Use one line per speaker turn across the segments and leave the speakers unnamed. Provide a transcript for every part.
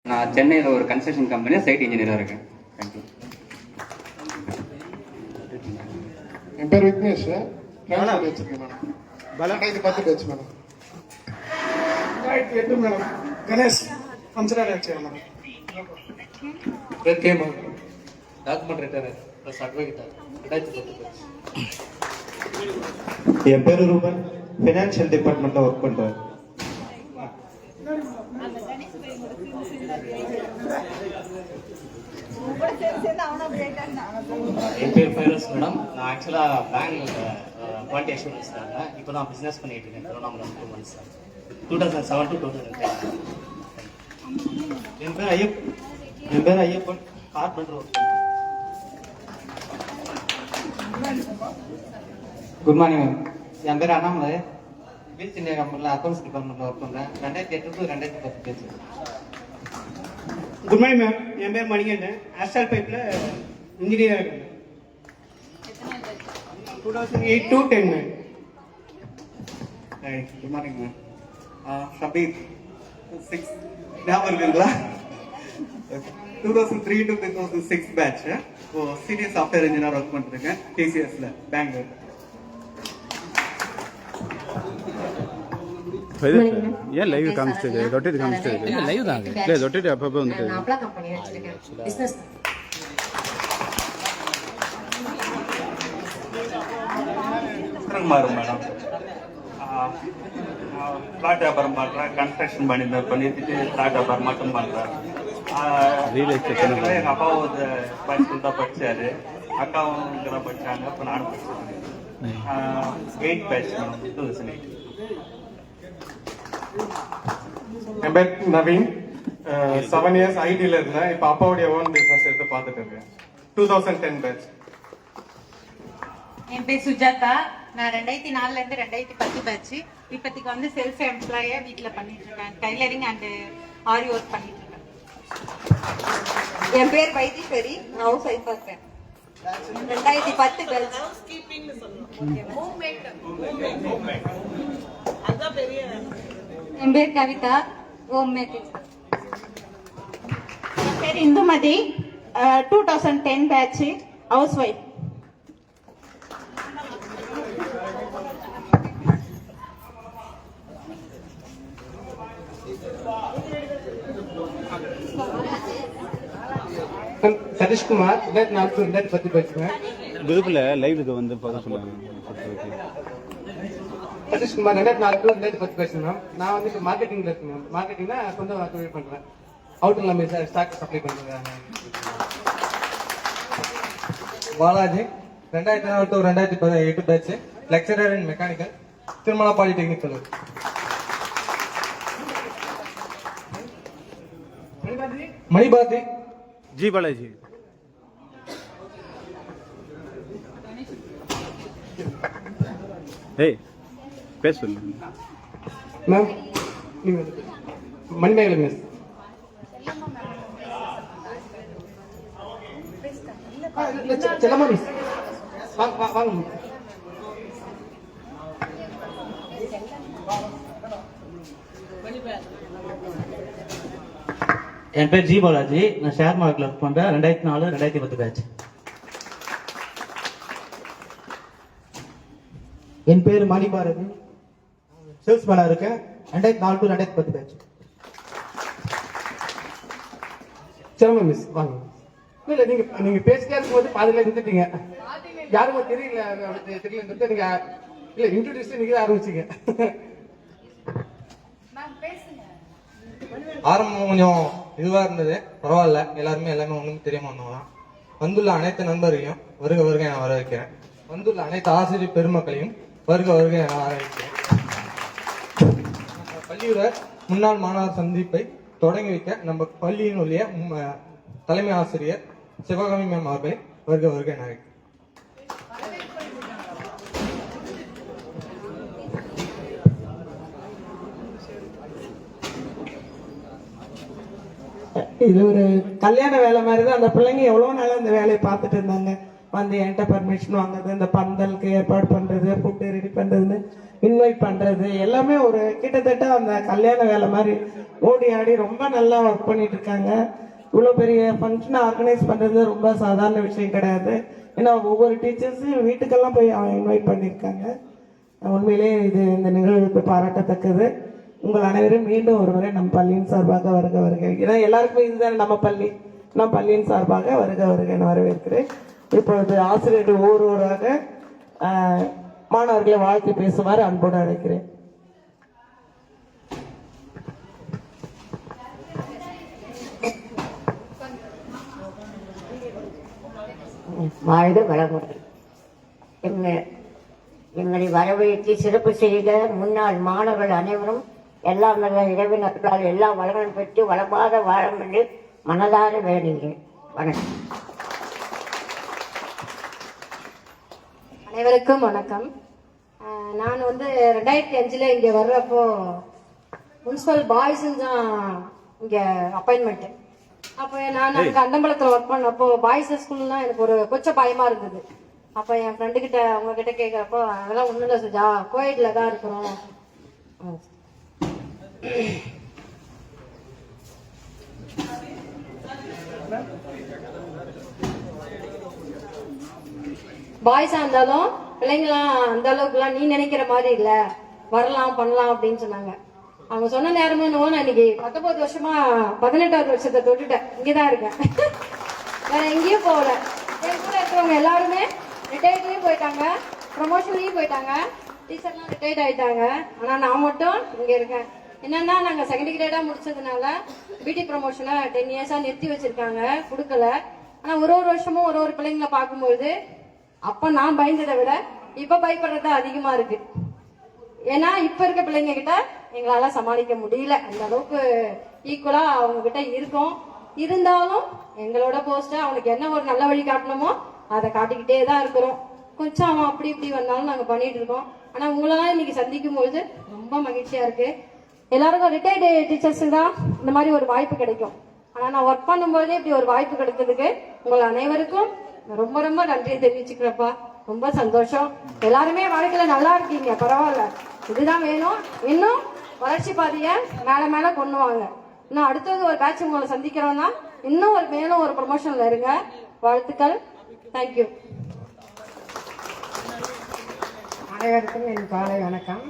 நான் சென்னையில் ஒரு கன்ஸ்ட்ரக்ஷன் கம்பெனியில் சைட் இன்ஜினியராக இருக்கேன். தேங்க்யூ.
என் பேர் விக்னேஷ். வச்சிருக்கேன் madam. 2010 batch madam. 2008 madam. Ganesh functional வச்சிருக்கேன் மேடம்.
கே madam. Document writer plus advocate 2010 batch.
என் பேரு ரூபன். ஃபினான்ஷியல் டிபார்ட்மெண்ட்ல ஒர்க் பண்றேன்.
என் பேர் ஃபைரஸ் மேடம். நான் ஆக்சுவலாக பேங்க் குவாலிட்டி அஷூரன்ஸ் இருந்தேன். இப்போ நான் பிஸ்னஸ் பண்ணிட்டு இருக்கேன். Tiruvannamalai 2 months 2007 to 2010.
என் பேர் Ayyappan. Carpenter work. Good morning ma'am. என் பேர் அண்ணாமலை. பீச் இந்தியா கம்பெனியில் அக்கௌண்ட்ஸ் டிபார்ட்மெண்ட்ல ஒர்க் பண்றேன். 2008 to 2010 பேச்சு.
Good morning ma'am. என் பேர் மணிகண்டன். ஆஸ்ட்ரால் பைப்பில் இன்ஜினியராக இருக்கேன். 2008 to 10 ma'am.
Good morning ma'am. Shabir 6 ஞாபகம் இருக்குங்களா? 2003 to 2006 பேட்ச். இப்போ சீனியர் சாஃப்ட்வேர் இன்ஜினியர் ஒர்க் பண்ணிருக்கேன் டிசிஎஸ்ல பெங்களூர்.
ஏன் லைவ் காமிச்சிட்டு ரொட்டேட் காமிச்சிட்டு லைவ் தான் இல்லை ரொட்டேட் அப்பப்போ வந்துட்டு
அப்ளா கம்பெனி வச்சிருக்கேன். பிசினஸ்
மாறும் மேடம். பிளாட் வியாபாரம் பண்ணுறேன். கன்ஸ்ட்ரக்ஷன் பண்ணிட்டு பிளாட் வியாபாரம் மட்டும் பண்ணுறேன். எங்கள் அப்பாவும் பாய்ஸ் ஸ்கூல் தான் படித்தாரு. அக்காவும் இங்கே தான் படித்தாங்க. அப்போ நானும் படித்தேன். 8 பேட்ச் மேடம். 2008.
என் பேர் நவீன். 7 years ஐடியில் இருந்தேன். இப்போ அப்பாவுடைய ஓன் பிசினஸ் எடுத்து பார்த்துட்டு இருக்கேன். 2010 பேட்ச்.
என் பேர் சுஜாதா. நான் 2004 இருந்து 2010 பேட்ச். இப்போதைக்கு வந்து செல்ஃப் எம்ப்ளாயா வீட்டில் பண்ணிட்டு இருக்கேன். டைலரிங் அண்ட் ஆரி ஒர்க் பண்ணிட்டு இருக்கேன். என் பேர் வைத்தீஸ்வரி. நான் ஹவுஸ் ஒய்ஃபா இருக்கேன். 2010 பேட்ச். என் பேர் கவிதா. Home making. என் பேர் Indumathi. 2010 batch. House wife.
Sathishkumar. 2010 batch.
குரூப்பில் லைவுக்கு வந்து பார்க்க சொன்னாங்க.
Sathishkumar 2010 batch ma'am. நான் வந்து இப்போ மார்க்கெட்டிங்ல இருக்கேன் மேம். மார்க்கெட்டிங்னா சொந்த தொழில் பண்றேன். அவுட்டர்ல நம்ம ஸ்டாக் சப்ளை பண்றேன்.
Balaji. 2004 to 2008 batch. Lecturer in mechanical, Tirumala polytechnic கல்லூரி. மணிபாரதி.
ஜி பாலாஜி. ஏய் பேச சொல்லு
ma'am. Manimekalai miss. Chellamma miss. வாங்க.
என் பேர் ஜி பாலாஜி. நான் ஷேர் மார்க்கெட்ல ஒர்க் பண்றேன். 2004 2010 பேட்ச்.
என் பேர் மணிபாரதி. சேல்ஸ்மேனா இருக்கேன். 2004 to 2010 பேட்ச். Chellamma miss. வாங்க. இல்ல நீங்க பேசிட்டே இருக்கும்போது பாதியில இருந்துட்டீங்க. யாருமே தெரியல. நீங்க இல்ல இன்ட்ரோடியூஸ் நீங்க ஆரம்பிச்சீங்க.
ஆரம்பம் கொஞ்சம் இதுவா இருந்தது. பரவாயில்ல. எல்லாமே ஒண்ணுமே தெரியாம வந்தோம். வந்துள்ள அனைத்து நண்பர்களையும் வருக வருக நான் வரவேற்கிறேன். வந்துள்ள அனைத்து ஆசிரியர் பெருமக்களையும் வருக வருக நான் வரவேற்கிறேன். பள்ளியோட முன்னாள் மாணவர் சந்திப்பை தொடங்கி வைக்க நம்ம பள்ளியினுடைய தலைமை ஆசிரியர் சிவகாமி மேம் அவர்களை வருக வருக நான் வைக்கிறேன்.
இது ஒரு கல்யாண வேலை மாதிரி தான். அந்த பிள்ளைங்க எவ்வளவு நாளா அந்த வேலையை பார்த்துட்டு இருந்தாங்க.
வந்து என்கிட்ட பர்மிஷன் வாங்குறது, இந்த பந்தலுக்கு ஏற்பாடு பண்ணுறது, ஃபுட்டு ரெடி பண்ணுறதுன்னு இன்வைட் பண்ணுறது எல்லாமே ஒரு கிட்டத்தட்ட அந்த கல்யாண வேலை மாதிரி ஓடி ஆடி ரொம்ப நல்லா ஒர்க் பண்ணிட்டு இருக்காங்க. இவ்வளோ பெரிய ஃபங்க்ஷனை ஆர்கனைஸ் பண்ணுறது ரொம்ப சாதாரண விஷயம் கிடையாது. ஏன்னா ஒவ்வொரு டீச்சர்ஸும் வீட்டுக்கெல்லாம் போய் இன்வைட் பண்ணியிருக்காங்க. உண்மையிலே இது இந்த நிகழ்வுக்கு பாராட்டத்தக்கது. உங்கள் அனைவரும் மீண்டும் ஒரு முறை நம் பள்ளியின் சார்பாக வருக வருக. ஏன்னா எல்லாருக்குமே இதுதான் நம்ம பள்ளி. நம் பள்ளியின் சார்பாக வருக வருக என வரவேற்கிறேன். இப்பொழுது ஆசிரியர்கள் ஒவ்வொருவராக மாணவர்களை வாழ்த்து பேசுமாறு அன்போடு அழைக்கிறேன்.
வாழ்க வளமுடன். எங்களை வரவேற்று சிறப்பு செய்த முன்னாள் மாணவர்கள் அனைவரும் எல்லாம் நல்ல இறைவனால் எல்லா வளங்களும் பெற்று வளமாக வாழ என்று மனதார வேண்டுகிறேன். வணக்கம்.
அனைவருக்கும் வணக்கம். நான் 2005 இங்கே வர்றப்போ முனிசிபல் பாய்ஸு தான் இங்கே அப்பாயின்மெண்ட்டு. அப்போ நான் அங்கே அந்தம்பலத்தில் ஒர்க் பண்ணப்போ பாய்ஸ் ஸ்கூல் தான் எனக்கு ஒரு கொஞ்சம் பயமா இருந்தது. அப்போ என் ஃப்ரெண்டு கிட்ட உங்ககிட்ட கேட்குறப்போ அதெல்லாம் ஒன்றும் இல்லை சுஜா, கோயிட்ல தான் இருக்கிறோம். பாய்ஸா இருந்தாலும் பிள்ளைங்களாம் அந்த அளவுக்குலாம் நீ நினைக்கிற மாதிரி இல்ல, வரலாம் பண்ணலாம் அப்படின்னு சொன்னாங்க. அவங்க சொன்ன நேரமும் என்னவோ நான் இன்னைக்கு 19 வருஷமா 18வது வருஷத்தை தொட்டுட்டேன். இங்கதான் இருக்கேன், வேற எங்கேயும் போகல. என் கூட இருக்கிறவங்க எல்லாருமே ரிட்டையர்ட்லயும் போயிட்டாங்க, ப்ரமோஷன்லயும் போயிட்டாங்க, டீச்சர்லாம் ரிட்டையர்ட் ஆயிட்டாங்க. ஆனா நான் மட்டும் இங்க இருக்கேன். என்னன்னா நாங்க செகண்ட் கிரேடா முடிச்சதுனால பிடி ப்ரமோஷனை 10 இயர்ஸா நிறுத்தி வச்சிருக்காங்க, கொடுக்கல. ஆனா ஒரு வருஷமும் ஒரு பிள்ளைங்களை பார்க்கும்போது அப்ப நான் பயந்ததை விட இப்ப பயப்படுறது அதிகமா இருக்கு. ஏன்னா இப்ப இருக்க பிள்ளைங்க கிட்ட எங்களால சமாளிக்க முடியல. அந்த அளவுக்கு ஈக்குவலா அவங்க கிட்ட இருக்கோம். இருந்தாலும் எங்களோட போஸ்ட அவனுக்கு என்ன ஒரு நல்ல வழி காட்டணுமோ அதை காட்டிக்கிட்டே தான் இருக்கிறோம். கொஞ்சம் அவன் அப்படி இப்படி வந்தாலும் நாங்க பண்ணிட்டு இருக்கோம். ஆனா உங்களெல்லாம் இன்னைக்கு சந்திக்கும் பொழுது ரொம்ப மகிழ்ச்சியா இருக்கு. எல்லாருக்கும் ரிட்டையர்டு டீச்சர்ஸுக்கு தான் இந்த மாதிரி ஒரு வாய்ப்பு கிடைக்கும். ஆனா நான் ஒர்க் பண்ணும்போதே இப்படி ஒரு வாய்ப்பு கிடைத்ததுக்கு உங்கள் அனைவருக்கும் ரொம்ப ரொம்ப நன்றியை தெரிவிச்சுக்கிறப்பா. ரொம்ப சந்தோஷம். எல்லாருமே வாழ்க்கையில நல்லா இருக்கீங்க, பரவாயில்ல, இதுதான் வேணும். இன்னும் வளர்ச்சி பாதைய மேல மேல கொண்டு வாங்க. இன்னும் அடுத்தது ஒரு பேட்ச் உங்களை சந்திக்கிறோம்னா இன்னும் மேலும் ஒரு ப்ரமோஷன்ல இருங்க. வாழ்த்துக்கள். தேங்க்யூ.
அனைவருக்கும் என் காலை வணக்கம்.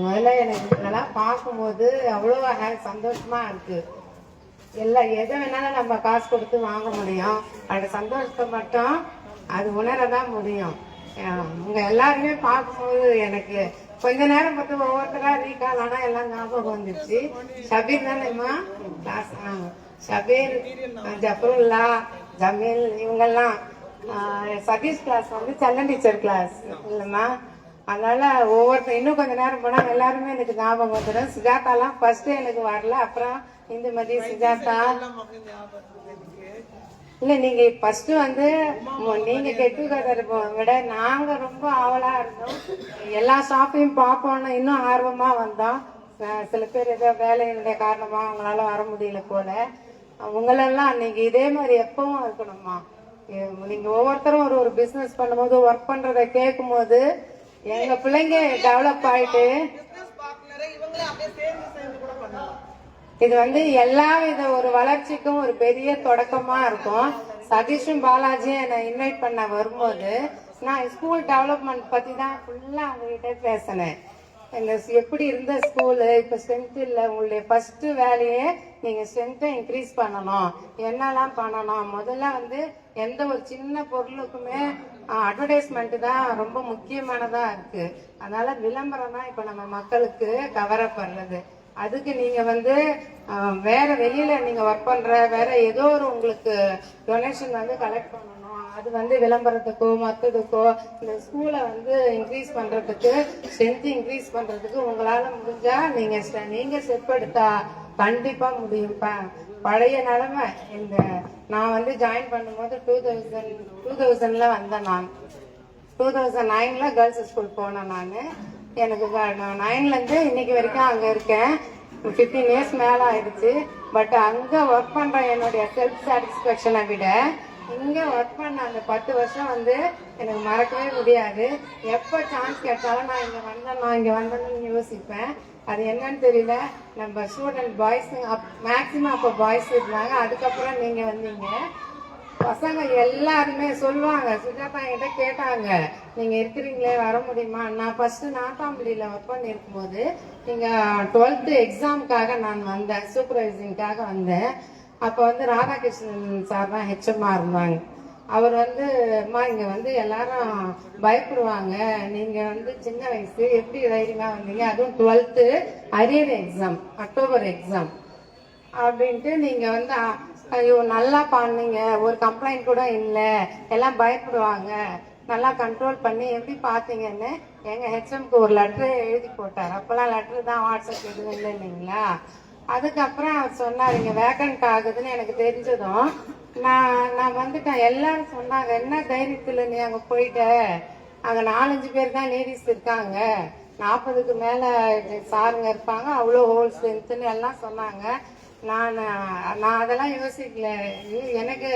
முதல்ல எனக்கு இதெல்லாம் பார்க்கும்போது அவ்வளோ சந்தோஷமா இருக்கு. எதை வேணாலும் நம்ம காசு கொடுத்து வாங்க முடியும். அந்த சந்தோஷத்தை மட்டும் அது உணரதான் முடியும். உங்க எல்லாருமே பார்க்கும்போது எனக்கு கொஞ்ச நேரம் பார்த்து ஒவ்வொருத்தரா ரீகால் ஆனா எல்லாம் ஞாபகம் வந்துருச்சு. ஷபீர் தானேம்மா கிளாஸ், ஷபீர், ஜஃபருல்லா, ஜமீல், இவங்கெல்லாம் Sathish class Chellan teacher class இல்லைம்மா. அதனால ஒவ்வொருத்தர் இன்னும் கொஞ்ச நேரம் போனா எல்லாருமே எனக்கு ஞாபகம் வந்துடும். சுஜாதாலாம் ஃபர்ஸ்ட் எனக்கு வரல, அப்புறம் இந்துமதி, சுஜாதா. இல்ல நீங்க ஃபர்ஸ்ட் நீங்க கெட் டுகெதர் விட நாங்க ரொம்ப ஆவலா இருந்தோம். எல்லா ஷாப்பையும் பார்ப்போம்னு இன்னும் ஆர்வமா வந்தோம். சில பேர் ஏதோ வேலையினுடைய காரணமா அவங்களால வர முடியல போல. உங்களெல்லாம் அன்னைக்கு இதே மாதிரி எப்பவும் இருக்கணும்மா. நீங்க ஒவ்வொருத்தரும் ஒரு பிசினஸ் பண்ணும்போது ஒர்க் பண்றத கேட்கும் போது எங்க பிள்ளைங்க டெவலப் ஆயிட்டு இது எல்லா வித ஒரு வளர்ச்சிக்கும் ஒரு பெரிய தொடக்கமா இருக்கும். சதீஷும் பாலாஜியும் என்னை இன்வைட் பண்ண வரும்போது நான் ஸ்கூல் டெவலப்மெண்ட் பத்தி தான் ஃபுல்லா அவங்ககிட்ட பேசினேன். எப்படி இருந்த ஸ்கூலு இப்ப ஸ்ட்ரென்த் இல்ல, உங்களுடைய ஃபர்ஸ்ட் வேலையே நீங்க ஸ்ட்ரென்த்தை இன்க்ரீஸ் பண்ணணும். என்னெல்லாம் பண்ணணும், முதல்ல எந்த ஒரு சின்ன பொருளுக்குமே அட்வர்டைஸ்மெண்ட் தான் ரொம்ப முக்கியமானதா இருக்கு. அதனால விளம்பரம் தான் இப்ப நம்ம மக்களுக்கு கவரப்படுறது. அதுக்கு நீங்க வேற வெளியில நீங்க ஒர்க் பண்ற வேற ஏதோ ஒரு உங்களுக்கு டொனேஷன் கலெக்ட் பண்ணணும். அது விளம்பரத்துக்கோ மற்றதுக்கோ இந்த ஸ்கூலை இன்க்ரீஸ் பண்றதுக்கு, ஸ்ட்ரென்த் இன்க்ரீஸ் பண்றதுக்கு உங்களால முடிஞ்சா நீங்க ஸ்டெப் எடுத்தா கண்டிப்பா முடியும். பழைய நிலைமை நான் ஜாயின் பண்ணும்போது 2000ல வந்தேன். நான் 2009ல கேர்ள்ஸ் ஸ்கூல் போனேன். நான் எனக்கு 9ல இருந்து இன்னைக்கு வரைக்கும் அங்க இருக்கேன். 15 இயர்ஸ் மேல ஆயிடுச்சு. பட் அங்க ஒர்க் பண்ற என்னுடைய செல்ஃப் சாட்டிஸ்பேக்சனை விட இங்க ஒர்க் பண்ண அந்த 10 வருஷம் வந்து எனக்கு மறக்கவே முடியாது. எப்ப சான்ஸ் கேட்டாலும் நான் இங்க வந்தேன்னு யோசிப்பேன். அது என்னன்னு தெரியல. நம்ம ஸ்டூடெண்ட் பாய்ஸ் மேக்சிமம் அப்போ பாய்ஸ் இருந்தாங்க. அதுக்கப்புறம் நீங்க வந்தீங்க. பசங்க எல்லாருமே சொல்லுவாங்க. சுஜாதா என்கிட்ட கேட்டாங்க, நீங்க இருக்கிறீங்களே வர முடியுமா? நான் ஃபர்ஸ்ட் நாட்டாம்பள்ளியில ஒர்க் பண்ணி இருக்கும்போது நீங்க 12th எக்ஸாமுக்காக நான் வந்தேன், சூப்பர்வைசிங்காக வந்தேன். அப்ப வந்து ராதாகிருஷ்ணன் சார் தான் ஹெச்எம்மா இருந்தாங்க. அவர் வந்து அம்மா இங்க வந்து எல்லாரும் பயப்படுவாங்க, நீங்க வந்து சின்ன வயசு எப்படி தைரியமா வந்தீங்க, அதுவும் 12th arrear exam, October exam அப்படின்ட்டு நீங்க வந்து ஐயோ நல்லா பண்ணீங்க, ஒரு கம்ப்ளைண்ட் கூட இல்லை, எல்லாம் பயப்படுவாங்க, நல்லா கண்ட்ரோல் பண்ணி எப்படி பார்த்தீங்கன்னு எங்க ஹெச்எம்க்கு ஒரு லெட்டர் எழுதி போட்டார். அப்பெல்லாம் லெட்டர் தான், வாட்ஸ்அப் எதுவும் இல்லை இல்லைங்களா. அதுக்கப்புறம் அவர் சொன்னார் இங்க வேக்கண்ட் ஆகுதுன்னு எனக்கு தெரிஞ்சதும் நான் வந்துட்டேன். எல்லாரும் சொன்னாங்க, என்ன தைரியத்துல நீ அங்க போயிட்ட, அங்க 4-5 பேர் தான் லேடிஸ் இருக்காங்க, 40க்கு மேல சாருங்க இருப்பாங்க, அவ்வளோ ஹோல் ஸ்ட்ரென்த்னு எல்லாம் சொன்னாங்க. நான் அதெல்லாம் யோசிக்கல. எனக்கு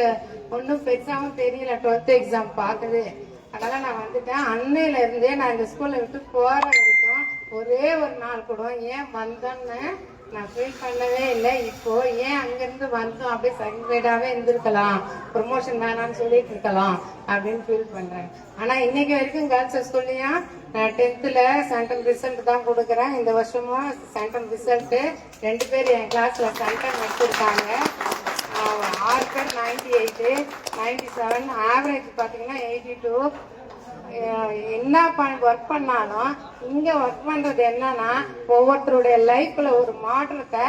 ஒன்றும் பெருசாவும் தெரியல 12th எக்ஸாம் பார்த்தது. அதெல்லாம் நான் வந்துட்டேன். அன்னையில இருந்தே நான் இந்த ஸ்கூல்ல விட்டு போற வரைக்கும் ஒரே ஒரு நாள் கூட ஏன் வந்தோன்னு நான் ஃபீல் பண்ணவே இல்லை. இப்போ ஏன் அங்கிருந்து வந்தோம், அப்படியே செகண்டேடாவே இருந்திருக்கலாம், ப்ரொமோஷன் வேணான்னு சொல்லிட்டு இருக்கலாம் அப்படின்னு ஃபீல் பண்றேன். ஆனா இன்னைக்கு வரைக்கும் கேர்ள்ஸ் ஸ்கூல்லையும் நான் 10th சென்ட்ரல் ரிசல்ட் தான் கொடுக்குறேன். இந்த வருஷமும் சென்ட்ரல் ரிசல்ட் 2 பேர் என் கிளாஸ்ல சென்டம் எடுத்திருக்காங்க. 6 பேர் 98, 97, ஆவரேஜ் பாத்தீங்கன்னா 82. என்ன ஒர்க் பண்ணாலும் இங்க ஒர்க் பண்றது என்னன்னா ஒவ்வொருத்தருடைய லைஃப்ல ஒரு மாற்றத்தை,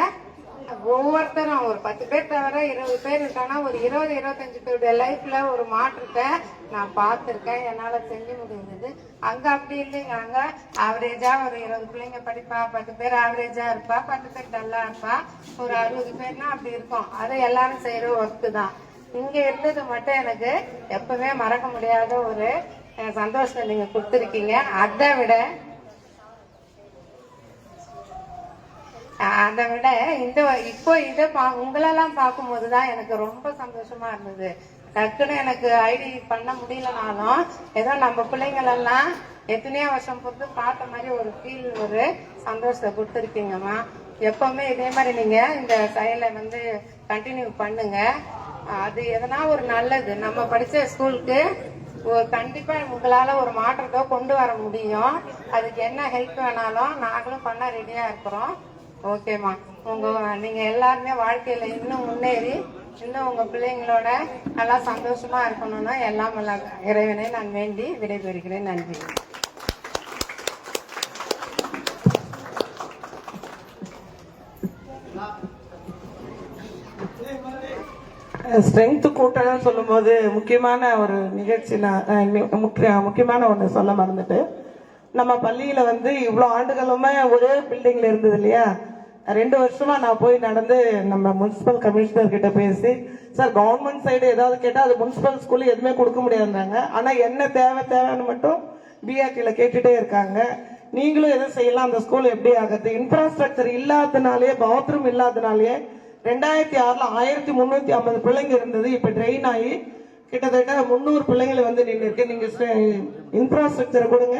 ஒவ்வொருத்தரும் ஒரு 10 பேர் தவிர 20 பேர் இருக்காங்கன்னா ஒரு 20-25 பேருடைய லைஃப்ல ஒரு மாற்றத்தை நான் பார்த்திருக்கேன், என்னால செஞ்சு முடிஞ்சது. அங்க அப்படி இல்லைங்க. அங்க ஆவரேஜா ஒரு 20 பிள்ளைங்க படிப்பா, 10 பேர் ஆவரேஜா இருப்பா, 10 பேர் டல்லா இருப்பா, ஒரு 60 பேர்னா அப்படி இருக்கும். அதை எல்லாரும் செய்யற ஒர்க்கு தான். இங்க இருந்தது மட்டும் எனக்கு எப்பவுமே மறக்க முடியாத ஒரு சந்தோஷத்தை நீங்க கொடுத்துருக்கீங்க. அதை விட இப்போ இதை உங்களெல்லாம் பார்க்கும்போதுதான் எனக்கு ரொம்ப சந்தோஷமா இருந்தது. டக்குன்னு எனக்கு ஐடி பண்ண முடியலனாலும் ஏதோ நம்ம பிள்ளைங்களெல்லாம் எத்தனையோ வருஷம் பொறுத்து பார்த்த மாதிரி ஒரு ஃபீல், ஒரு சந்தோஷத்தை கொடுத்துருக்கீங்கம்மா. எப்பவுமே இதே மாதிரி நீங்க இந்த செயலை வந்து கண்டினியூ பண்ணுங்க. அது எதனா ஒரு நல்லது. நம்ம படிச்ச ஸ்கூலுக்கு கண்டிப்பா உங்களால ஒரு மாற்றத்தை கொண்டு வர முடியும். அதுக்கு என்ன ஹெல்ப் வேணாலும் நாங்களும் பண்ண ரெடியா இருக்கிறோம். ஓகேம்மா. நீங்க எல்லாருமே வாழ்க்கையில இன்னும் முன்னேறி இன்னும் உங்க பிள்ளைங்களோட நல்லா சந்தோஷமா இருக்கணும்னு எல்லாம் இறைவனை நான் வேண்டி விடைபெறுகிறேன். நன்றி.
ஸ்ட்ரென்த் கூட்டணும்னு சொல்லும் போது முக்கியமான ஒரு நிகழ்ச்சி, முக்கியமான ஒன்று சொல்ல மறந்துட்டு, நம்ம பள்ளியில வந்து இவ்வளோ ஆண்டுகளுமே ஒரே பில்டிங்ல இருந்தது இல்லையா. 2 வருஷமா நான் போய் நடந்து நம்ம முனிசிபல் கமிஷனர் கிட்ட பேசி, சார் கவர்மெண்ட் சைடு ஏதாவது கேட்டா அது முனிசிபல் ஸ்கூல்ல எதுவுமே கொடுக்க முடியாதுறாங்க, ஆனா என்ன தேவைன்னு மட்டும் பிஆர்டில கேட்டுட்டே இருக்காங்க. நீங்களும் எதுவும் செய்யலாம், அந்த ஸ்கூல் எப்படி ஆகுது. இன்ஃப்ராஸ்ட்ரக்சர் இல்லாதனாலே, பாத்ரூம் இல்லாதனாலே 2006ல் 1350 பிள்ளைங்க இருந்தது. இப்ப ட்ரெயின் ஆகி கிட்டத்தட்ட 300 பிள்ளைங்களை வந்து நின்று இருக்கு. நீங்க இன்ஃப்ராஸ்ட்ரக்சர் கொடுங்க,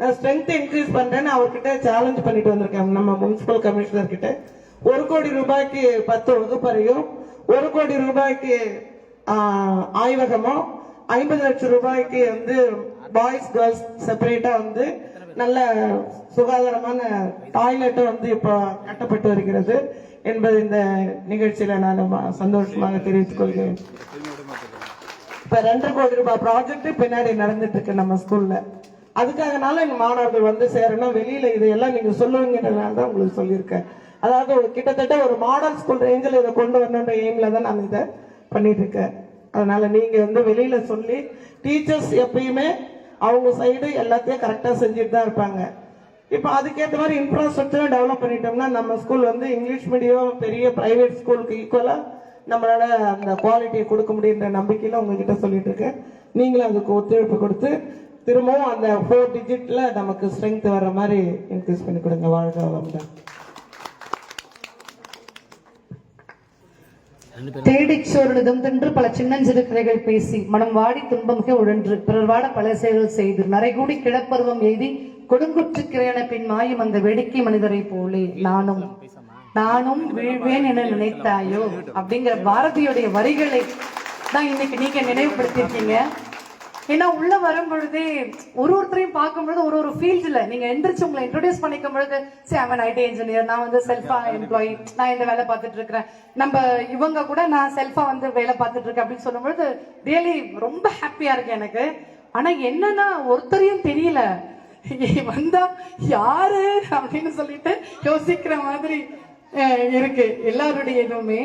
நான் ஸ்ட்ரென்த் இன்க்ரீஸ் பண்றேன்னு அவர்கிட்ட சேலஞ்ச் பண்ணிட்டு வந்திருக்கேன். நம்ம முனிசிபல் கமிஷனர் கிட்ட 1 கோடி ரூபாய்க்கு 10 வகுப்பறையும், 1 கோடி ரூபாய்க்கு ஆய்வகமும், 50 லட்சம் ரூபாய்க்கு வந்து பாய்ஸ் கேர்ள்ஸ் செப்பரேட்டா வந்து நல்ல சுகாதாரமான டாய்லெட்டும் வந்து இப்போ கட்டப்பட்டு வருகிறது என்பது இந்த நிகழ்ச்சியில நான் சந்தோஷமாக தெரிவித்துக் கொள்கிறேன். இப்ப 2.5 கோடி ரூபாய் ப்ராஜெக்ட் பின்னாடி நடந்துட்டு இருக்கு நம்ம ஸ்கூல்ல. அதுக்காகனால எங்க மாணவர்கள் வந்து சேரணும். வெளியில இதையெல்லாம் நீங்க சொல்லுவீங்கன்றதுனால தான் உங்களுக்கு சொல்லியிருக்கேன். அதாவது கிட்டத்தட்ட ஒரு மாடல் ஸ்கூல் ரேஞ்சில் இதை கொண்டு வரணுன்ற எய்ம்ல தான் நான் இதை பண்ணிட்டு இருக்கேன். அதனால நீங்க வந்து வெளியில சொல்லி, டீச்சர்ஸ் எப்பயுமே அவங்க சைடு எல்லாத்தையும் கரெக்டா செஞ்சுட்டு தான் இருப்பாங்க. இப்போ அதுக்கேற்ற மாதிரி இன்ஃப்ராஸ்ட்ரக்சர் டெவலப் பண்ணிட்டோம்னா நம்ம ஸ்கூல் வந்து இங்கிலீஷ் மீடியம் பெரிய பிரைவேட் ஸ்கூலுக்கு ஈக்குவலா நம்மளால அந்த குவாலிட்டியை கொடுக்க முடியுன்ற நம்பிக்கையில உங்ககிட்ட சொல்லிட்டு இருக்கேன். நீங்களும் அதுக்கு ஒத்துழைப்பு கொடுத்து திரும்பவும் அந்த 4 டிஜிட்ல நமக்கு ஸ்ட்ரென்த் வர்ற மாதிரி இன்க்ரீஸ் பண்ணி கொடுங்க. வாழ்க வளமுடன்.
தேடிச் சோறுனதும் தின்று பல சின்னஞ்சிறு கதைகள் பேசி மனம் வாடி துன்பமிக உழன்று பிறர் வாட பல செயல்கள் செய்து நரைகூடி கிழப்பருவம் எய்தி கொடுங்குற்று கிரையன பின் மாயும் அந்த வேடிக்கை மனிதரை போலே நானும் வீழ்வேன் என நினைத்தாயோ அப்படிங்கிற பாரதியுடைய வரிகளை தான் இன்னைக்கு நீங்க நினைவுபடுத்திருக்கீங்க. ஏன்னா உள்ள வரும் பொழுதே ஒருத்தரையும் பார்க்கும் பொழுது ஒரு ஃபீல்ட்ல நீங்க எந்திரிச்சு உங்களை இன்ட்ரோடியூஸ் பண்ணிக்கும் பொழுது அவன் ஐடி இன்ஜினியர், நான் வந்து செல்ஃபா எம்ப்ளாயி, நான் இந்த வேலை பார்த்துட்டு இருக்கிறேன், நம்ம இவங்க கூட நான் செல்ஃபா வந்து வேலை பார்த்துட்டு இருக்கேன் அப்படின்னு சொல்லும் பொழுது ரியலி ரொம்ப ஹாப்பியா இருக்கு எனக்கு. ஆனா என்னன்னா ஒருத்தரையும் தெரியல, வந்தா யாரு அப்படின்னு சொல்லிட்டு யோசிக்கிற மாதிரி இருக்கு எல்லாருடைய இதுவுமே.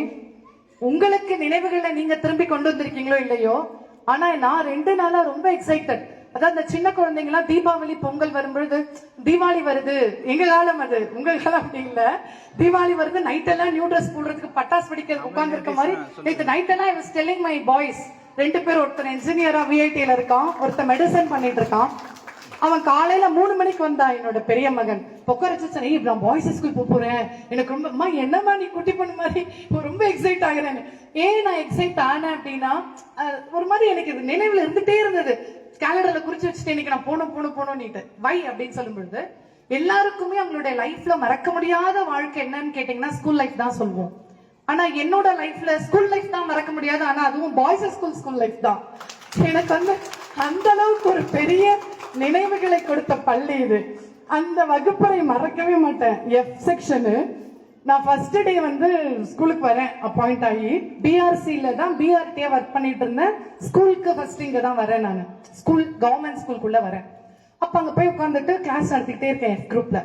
உங்களுக்கு நினைவுகளை நீங்க திரும்பி கொண்டு வந்திருக்கீங்களோ இல்லையோ, ஆனா நான் 2 நாளா ரொம்ப எக்ஸைட்டட். அதாவது இந்த சின்ன குழந்தைங்க எல்லாம் தீபாவளி பொங்கல் வரும்பொழுது தீபாவளி வருது, எங்க காலம் அது, உங்க காலம் அப்படி இல்ல, தீபாவளி வருது, நைட் எல்லாம் நியூ ட்ரெஸ் போடுறதுக்கு பட்டாசு வெடிக்க உட்கார்ந்து இருக்க மாதிரி நேற்று நைட் எல்லாம் I was telling my boys 2 பேர், ஒருத்தர் இன்ஜினியரா விஐடில இருக்கான், ஒருத்தர் மெடிசன் பண்ணிட்டு இருக்கான். அவன் காலையில 3 மணிக்கு வந்தான், என்னோட பெரிய மகன் பொக்கரச்சு, நான் பாய்ஸ் ஸ்கூல் போறேன், எனக்கு ரொம்ப என்னமா நீ குட்டி பண்ண மாதிரி ரொம்ப எக்ஸைட் ஆகிறேன். ஏன் நான் எக்ஸைட் ஆனேன் அப்படின்னா ஒரு மாதிரி எனக்கு இது நினைவுல இருந்துட்டே இருந்தது, கேலண்டர்ல குறிச்சு வச்சுட்டு இன்னைக்கு நான் போகணும்னுட்டு. வை அப்படின்னு சொல்லும் பொழுது எல்லாருக்குமே அவங்களுடைய லைஃப்ல மறக்க முடியாத வாழ்க்கை என்னன்னு கேட்டீங்கன்னா ஸ்கூல் லைஃப் தான் சொல்லுவோம். ஆனா என்னோட லைஃப்ல ஸ்கூல் லைஃப் தான் மறக்க முடியாது, ஆனா அதுவும் பாய்ஸ் ஸ்கூல் லைஃப் தான் எனக்கு வந்து அந்த அளவுக்கு ஒரு பெரிய நினைவுகளை கொடுத்த பள்ளி இது. அந்த வகுப்பறை மறக்கவே மாட்டேன். எஃப் செக்ஷனு, நான் ஃபர்ஸ்ட் டே வந்து ஸ்கூலுக்கு வரேன், அப்பாயிண்ட் ஆகி பிஆர்சியில தான் பிஆர்டியா ஒர்க் பண்ணிட்டு இருந்தேன். ஸ்கூலுக்கு ஃபர்ஸ்ட் இங்க தான் வரேன், நான் ஸ்கூல் கவர்மெண்ட் ஸ்கூலுக்குள்ள வரேன். அப்ப அங்க போய் உட்காந்துட்டு கிளாஸ் நடத்திக்கிட்டே இருக்கேன். எஃப் குரூப்ல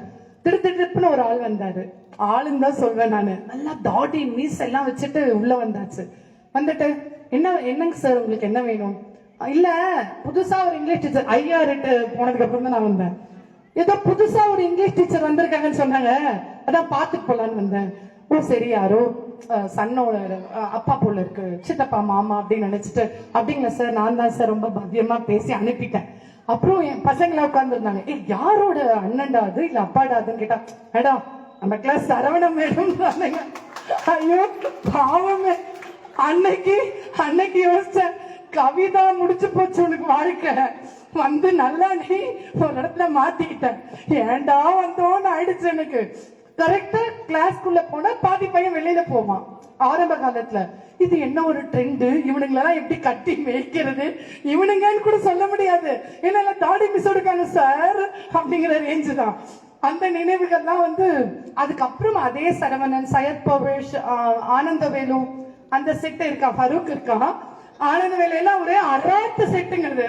திருப்புன்னு ஒரு ஆள் வந்தாரு. ஆளுன்னு தான் சொல்வேன் நானு, நல்லா தாடி மீஸ் எல்லாம் வச்சுட்டு உள்ள வந்தாச்சு. வந்துட்டு என்னங்க சார் உங்களுக்கு என்ன வேணும்? இல்ல புதுசா ஒரு இங்கிலீஷ் டீச்சர், ஐஆர்ட்டு போனதுக்கு அப்புறம் தான் நான் வந்தேன். ஏதோ புதுசா ஒரு இங்கிலீஷ் டீச்சர் வந்திருக்காங்கன்னு சொன்னாங்க, அதான் பாத்துட்டு போலான்னு வந்தேன். ஓ சரி, யாரோ சன்னோட அப்பா போல இருக்கு, சித்தப்பா மாமா அப்படின்னு நினைச்சிட்டு, அப்படிங்களா சார், நான் தான் சார், ரொம்ப பத்தியமா பேசி அனுப்பிட்டேன். அப்புறம் என் பசங்களா உட்கார்ந்து இருந்தாங்க, யாரோட அண்ணன்டாது இல்ல அப்பாடாதுன்னு கேட்டா, மேடம் நம்ம கிளாஸ் சரவணம் மேடம் தானுங்க. ஐயோ பாவமே, அன்னைக்கு யோசிச்சேன், கவிதா முடிச்சு போச்சு உனக்கு வாழ்க்கை, வந்து நல்லா நீ ஒரு இடத்துல மாத்திக்கிட்ட, ஏண்டா வந்தோன்னு ஆயிடுச்சு எனக்கு. கரெக்டா கிளாஸ்க்குள்ள போனா பாதி பையன் வெளியில போவான். ஆரம்ப காலத்துல இது என்ன ஒரு ட்ரெண்ட், இவனுங்களெல்லாம் எப்படி கட்டி மேய்க்கிறது, இவனுங்கன்னு கூட சொல்ல முடியாது, ஏன்னா தாடி மிஸ் எடுக்காங்க சார் அப்படிங்கிற ரேஞ்சு தான். அந்த நினைவுகள்லாம் வந்து அதுக்கப்புறம் அதே சரவணன், சையத் பவேஷ், ஆனந்தவேலு, அந்த செட் இருக்கா, ஃபரூக் இருக்கா, ஆனந்த வேலையெல்லாம் ஒரே அராத்து செட்டுங்கிறது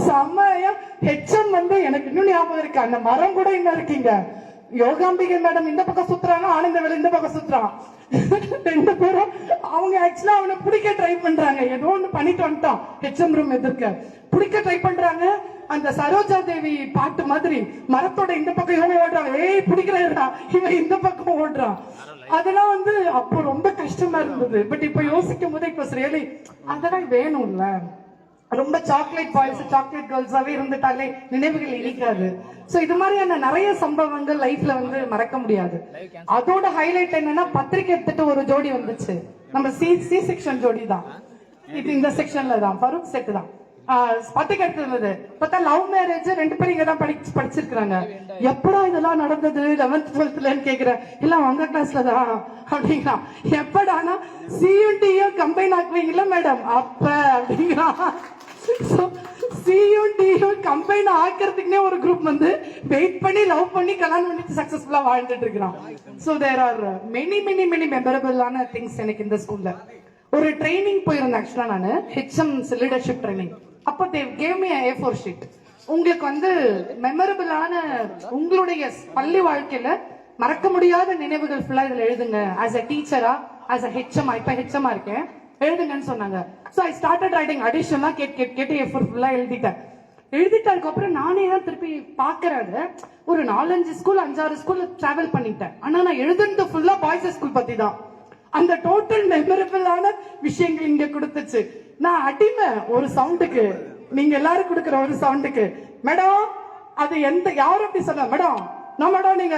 செம்மையா. ஹெச்எம் வந்து எனக்கு இன்னும் ஞாபகம் இருக்கு, அந்த மரம் கூட இன்னும் இருக்கீங்க. யோகாம்பிகை மேடம் இந்த பக்கம் சுத்துறாங்க, ஆனந்த வேலை இந்த பக்கம் சுத்துறான். 2 பேரும் அவங்க ஆக்சுவலா அவனை பிடிக்க ட்ரை பண்றாங்க, ஏதோ ஒண்ணு பண்ணிட்டு வந்துட்டான் ஹெச்எம் ரூம் எதிர்க்க, பிடிக்க ட்ரை பண்றாங்க. அந்த சரோஜா தேவி பாட்டு மாதிரி மரத்தோட இந்த பக்கம் இவன் ஓடுறான், ஏய் பிடிக்கிறா, இவன் இந்த பக்கம் ஓடுறான். அதெல்லாம் வந்து அப்போ ரொம்ப கஷ்டமா இருந்தது. பட் இப்ப யோசிக்கும் போது இட் வாஸ் ரியலி அதெல்லாம் வேணும்ல. ரொம்ப சாக்லேட் பாய்ஸ் சாக்லேட் கேர்ள்ஸாவே இருந்துட்டாலே நினைவுகள் இனிக்காது. சோ இது மாதிரியான நிறைய சம்பவங்கள் லைஃப்ல வந்து மறக்க முடியாது. அதோட ஹைலைட் என்னன்னா, பத்திரிக்கை எடுத்துட்டு ஒரு ஜோடி வந்துச்சு, நம்ம சி செக்ஷன் ஜோடி தான் இது, இந்த செக்ஷன்ல தான் ஃபரூக் செட் தான் பத்திரிக்கை எடுத்து பார்த்தா லவ் மேரேஜ், 2 பேரும் இங்க தான் படிச்சிருக்காங்க. எப்படா இதெல்லாம் நடந்தது 11th 12th கேக்குறேன், இல்ல உங்க கிளாஸ்ல தான் அப்படிங்கிறான். எப்படானா சியும் கம்பைன் ஆக்குவீங்களா மேடம் அப்ப அப்படிங்கிறான். சியும் கம்பைன் ஆக்கிறதுக்குனே ஒரு குரூப் வந்து வெயிட் பண்ணி லவ் பண்ணி கல்யாணம் பண்ணி சக்சஸ்ஃபுல்லா வாழ்ந்துட்டு இருக்கிறான். சோ தேர் ஆர் மெனி மெமரபிளான திங்ஸ். எனக்கு இந்த ஸ்கூல்ல ஒரு ட்ரைனிங் போயிருந்தேன் ஆக்சுவலா, நானு ஹெச்எம்ஸ் லீடர்ஷிப் ட்ரைனிங். அப்போ they gave me a A4 sheet. உங்களுக்கு வந்து மெமரபிளான உங்களுடைய பள்ளி வாழ்க்கையில மறக்க முடியாத நினைவுகள் ஃபுல்லா இதுல எழுதுங்க. ஆஸ் அ டீச்சரா, ஆஸ் அ ஹெச்எம், இப்ப ஹெச்எம்மா இருக்கேன், எழுதுங்கன்னு சொன்னாங்க. சோ ஐ ஸ்டார்டட் ரைட்டிங் அடிஷனலா கேட்டு A4 ஃபுல்லா எழுதிட்டேன். எழுதிட்டதுக்கு அப்புறம் நானே தான் திருப்பி பாக்குறது, ஒரு 4-5 ஸ்கூல் 5-6 ஸ்கூல் டிராவல் பண்ணிட்டேன். ஆனா நான் எழுதுனது ஃபுல்லா பாய்ஸ் ஸ்கூல் பத்தி தான். அந்த டோட்டல் மெமரபிளான விஷயங்கள் இங்க கொடுத்துச்சு. நான் அடிமை ஒரு சவுண்டுக்கு, நீங்க எல்லாரும் கொடுக்குற ஒரு சவுண்டுக்கு. மேடம் அது யாரும் அப்படி சொன்ன மேடம், நான் மேடம் நீங்க